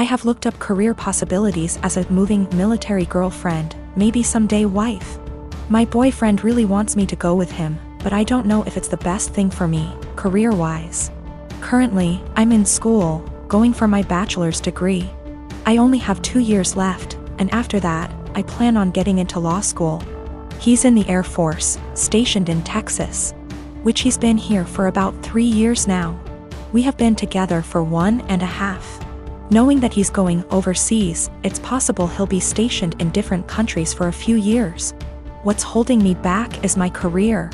have looked up career possibilities as a moving military girlfriend, maybe someday wife. My boyfriend really wants me to go with him, but I don't know if it's the best thing for me, career-wise. Currently, I'm in school, going for my bachelor's degree. I only have 2 years left, and after that, I plan on getting into law school. He's in the Air Force, stationed in Texas, which he's been here for about 3 years now. We have been together for 1.5. Knowing that he's going overseas, it's possible he'll be stationed in different countries for a few years. What's holding me back is my career.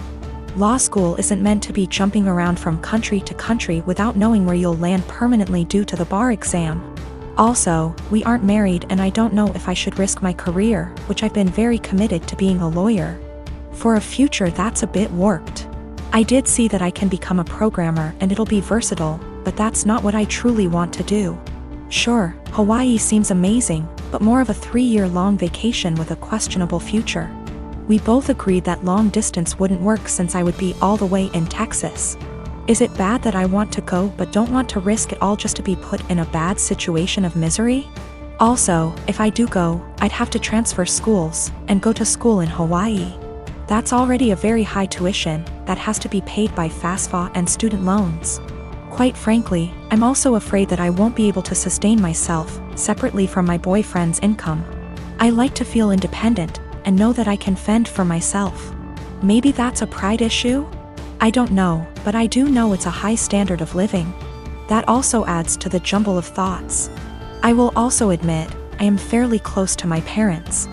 Law school isn't meant to be jumping around from country to country without knowing where you'll land permanently due to the bar exam. Also, we aren't married and I don't know if I should risk my career, which I've been very committed to being a lawyer. For a future that's a bit warped. I did see that I can become a programmer and it'll be versatile, but that's not what I truly want to do. Sure, Hawaii seems amazing, but more of a 3-year-long vacation with a questionable future. We both agreed that long distance wouldn't work since I would be all the way in Texas. Is it bad that I want to go but don't want to risk it all just to be put in a bad situation of misery? Also, if I do go, I'd have to transfer schools and go to school in Hawaii. That's already a very high tuition that has to be paid by FAFSA and student loans. Quite frankly, I'm also afraid that I won't be able to sustain myself separately from my boyfriend's income. I like to feel independent and know that I can fend for myself. Maybe that's a pride issue? I don't know, but I do know it's a high standard of living. That also adds to the jumble of thoughts. I will also admit, I am fairly close to my parents.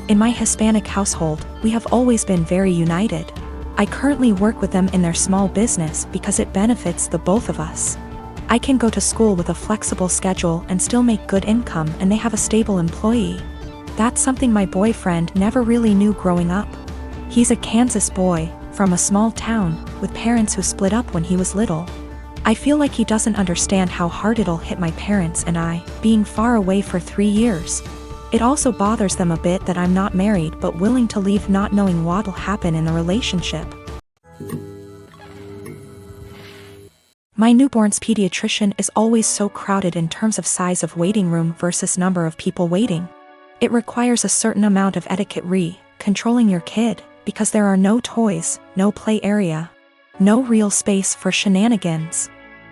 In my Hispanic household, we have always been very united. I currently work with them in their small business because it benefits the both of us. I can go to school with a flexible schedule and still make good income, and they have a stable employee. That's something my boyfriend never really knew growing up. He's a Kansas boy, from a small town, with parents who split up when he was little. I feel like he doesn't understand how hard it'll hit my parents and I, being far away for 3 years. It also bothers them a bit that I'm not married but willing to leave not knowing what'll happen in the relationship. My newborn's pediatrician is always so crowded in terms of size of waiting room versus number of people waiting. It requires a certain amount of etiquette controlling your kid, because there are no toys, no play area, no real space for shenanigans.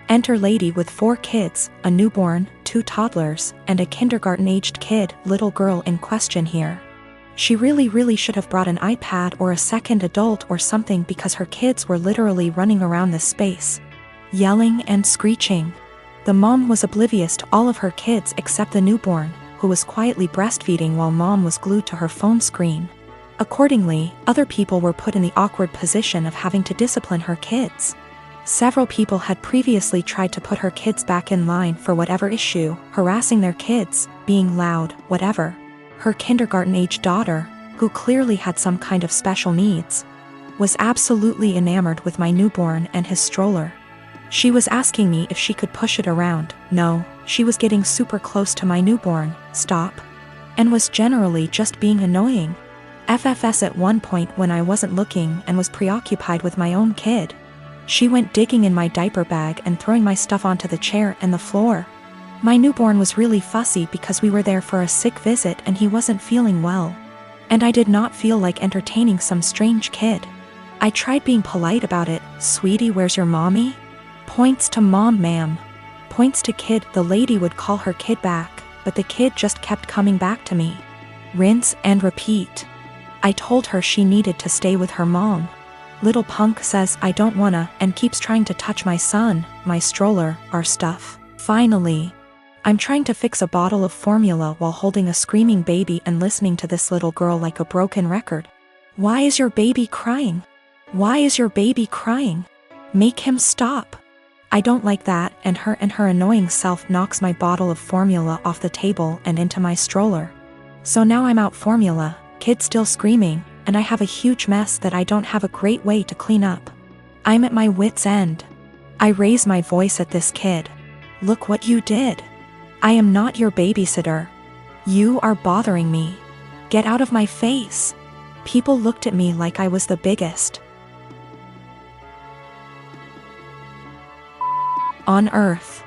Enter lady with 4 kids, a newborn, 2 toddlers, and a kindergarten-aged kid, little girl in question here. She really should have brought an iPad or a second adult or something because her kids were literally running around this space, yelling and screeching. The mom was oblivious to all of her kids except the newborn, who was quietly breastfeeding while mom was glued to her phone screen. Accordingly, other people were put in the awkward position of having to discipline her kids. Several people had previously tried to put her kids back in line for whatever issue, harassing their kids, being loud, whatever. Her kindergarten-aged daughter, who clearly had some kind of special needs, was absolutely enamored with my newborn and his stroller. She was asking me if she could push it around. No, she was getting super close to my newborn, stop, and was generally just being annoying. FFS at one point when I wasn't looking and was preoccupied with my own kid. She went digging in my diaper bag and throwing my stuff onto the chair and the floor. My newborn was really fussy because we were there for a sick visit and he wasn't feeling well. And I did not feel like entertaining some strange kid. I tried being polite about it. Sweetie, where's your mommy? Points to mom, ma'am. Points to kid. The lady would call her kid back, but the kid just kept coming back to me. Rinse and repeat. I told her she needed to stay with her mom. Little punk says I don't wanna and keeps trying to touch my son, my stroller, our stuff. Finally, I'm trying to fix a bottle of formula while holding a screaming baby and listening to this little girl like a broken record. Why is your baby crying? Why is your baby crying? Make him stop. I don't like that, and her annoying self knocks my bottle of formula off the table and into my stroller. So now I'm out formula, kid still screaming, and I have a huge mess that I don't have a great way to clean up. I'm at my wit's end. I raise my voice at this kid. Look what you did. I am not your babysitter. You are bothering me. Get out of my face. People looked at me like I was the biggest on earth.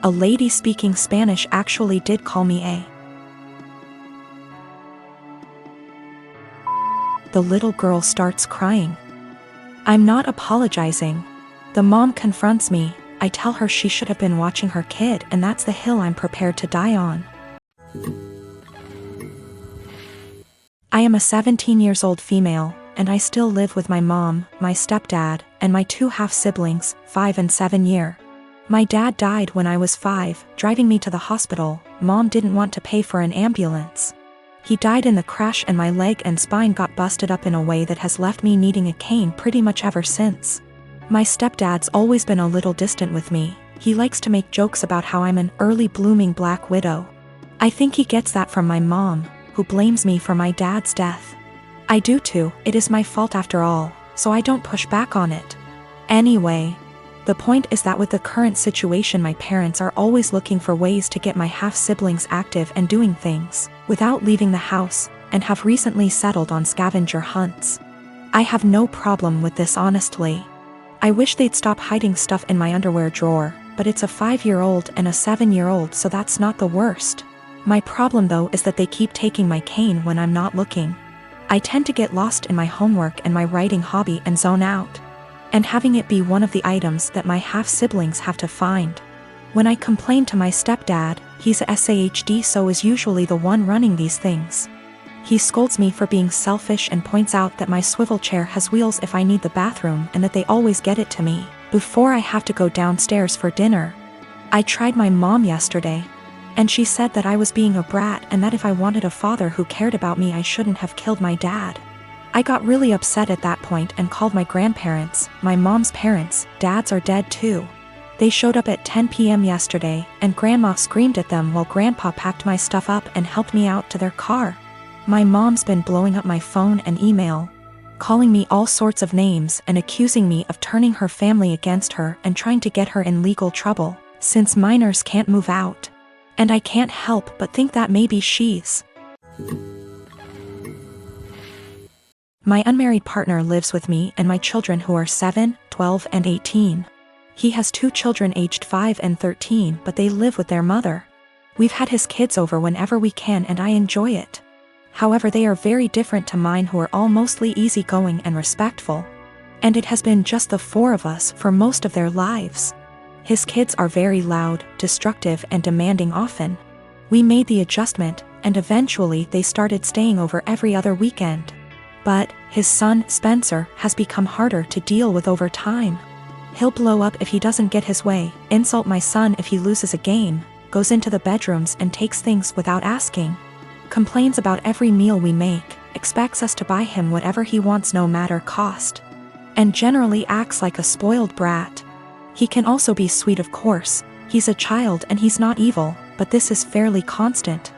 A lady speaking Spanish actually did call me a. The little girl starts crying. I'm not apologizing. The mom confronts me. I tell her she should have been watching her kid, and that's the hill I'm prepared to die on. I am a 17-year-old female, and I still live with my mom, my stepdad, and my 2 half-siblings, 5 and 7 year. My dad died when I was 5, driving me to the hospital. Mom didn't want to pay for an ambulance. He died in the crash, and my leg and spine got busted up in a way that has left me needing a cane pretty much ever since. My stepdad's always been a little distant with me. He likes to make jokes about how I'm an early blooming black widow. I think he gets that from my mom, who blames me for my dad's death. I do too. It is my fault after all, so I don't push back on it. Anyway, the point is that with the current situation, my parents are always looking for ways to get my half-siblings active and doing things without leaving the house, and have recently settled on scavenger hunts. I have no problem with this, honestly. I wish they'd stop hiding stuff in my underwear drawer, but it's a 5-year-old and a 7-year-old, so that's not the worst. My problem though is that they keep taking my cane when I'm not looking. I tend to get lost in my homework and my writing hobby and zone out. And having it be one of the items that my half-siblings have to find. When I complain to my stepdad, he's a SAHD, so is usually the one running these things. He scolds me for being selfish and points out that my swivel chair has wheels if I need the bathroom, and that they always get it to me before I have to go downstairs for dinner. I tried my mom yesterday, and she said that I was being a brat and that if I wanted a father who cared about me, I shouldn't have killed my dad. I got really upset at that point and called my grandparents, my mom's parents. Dads are dead too. They showed up at 10 p.m. yesterday, and Grandma screamed at them while Grandpa packed my stuff up and helped me out to their car. My mom's been blowing up my phone and email, calling me all sorts of names and accusing me of turning her family against her and trying to get her in legal trouble, since minors can't move out. And I can't help but think that maybe she's. My unmarried partner lives with me and my children, who are 7, 12, and 18. He has 2 children aged 5 and 13, but they live with their mother. We've had his kids over whenever we can, and I enjoy it. However, they are very different to mine, who are all mostly easygoing and respectful. And it has been just the 4 of us for most of their lives. His kids are very loud, destructive, and demanding often. We made the adjustment, and eventually they started staying over every other weekend. But his son, Spencer, has become harder to deal with over time. He'll blow up if he doesn't get his way, insult my son if he loses a game, goes into the bedrooms and takes things without asking, complains about every meal we make, expects us to buy him whatever he wants no matter cost, and generally acts like a spoiled brat. He can also be sweet, of course. He's a child and he's not evil, but this is fairly constant.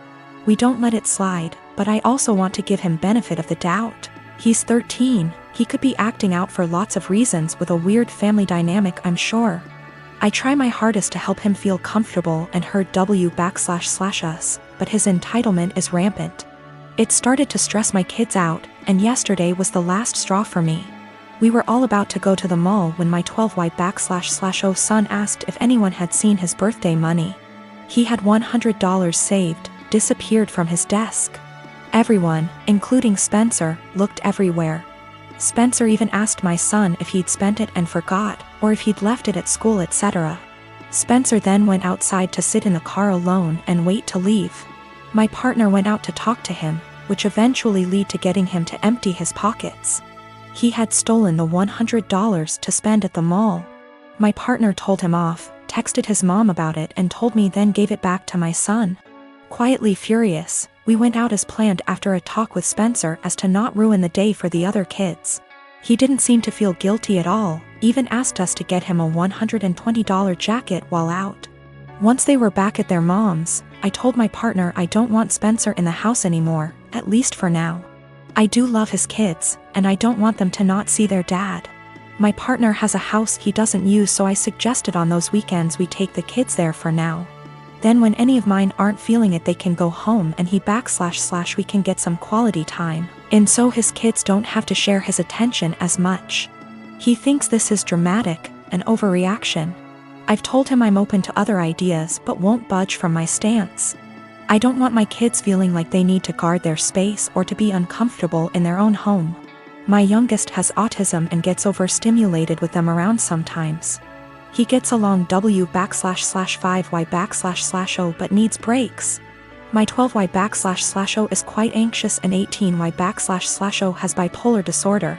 We don't let it slide, but I also want to give him benefit of the doubt. He's 13, he could be acting out for lots of reasons with a weird family dynamic, I'm sure. I try my hardest to help him feel comfortable and heard //us, but his entitlement is rampant. It started to stress my kids out, and yesterday was the last straw for me. We were all about to go to the mall when my 12Y //O son asked if anyone had seen his birthday money. He had $100 saved, disappeared from his desk. Everyone, including Spencer, looked everywhere. Spencer even asked my son if he'd spent it and forgot, or if he'd left it at school, etc. Spencer then went outside to sit in the car alone and wait to leave. My partner went out to talk to him, which eventually led to getting him to empty his pockets. He had stolen the $100 to spend at the mall. My partner told him off, texted his mom about it, and told me, then gave it back to my son. Quietly furious, we went out as planned after a talk with Spencer as to not ruin the day for the other kids. He didn't seem to feel guilty at all, even asked us to get him a $120 jacket while out. Once they were back at their mom's, I told my partner I don't want Spencer in the house anymore, at least for now. I do love his kids, and I don't want them to not see their dad. My partner has a house he doesn't use, so I suggested on those weekends we take the kids there for now. Then when any of mine aren't feeling it, they can go home and / we can get some quality time, and so his kids don't have to share his attention as much. He thinks this is dramatic, an overreaction. I've told him I'm open to other ideas but won't budge from my stance. I don't want my kids feeling like they need to guard their space or to be uncomfortable in their own home. My youngest has autism and gets overstimulated with them around sometimes. He gets along W//5Y//O but needs breaks. My 12Y//O is quite anxious and 18Y//O has bipolar disorder.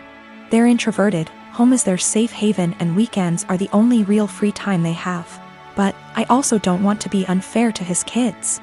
They're introverted, home is their safe haven and weekends are the only real free time they have. But I also don't want to be unfair to his kids.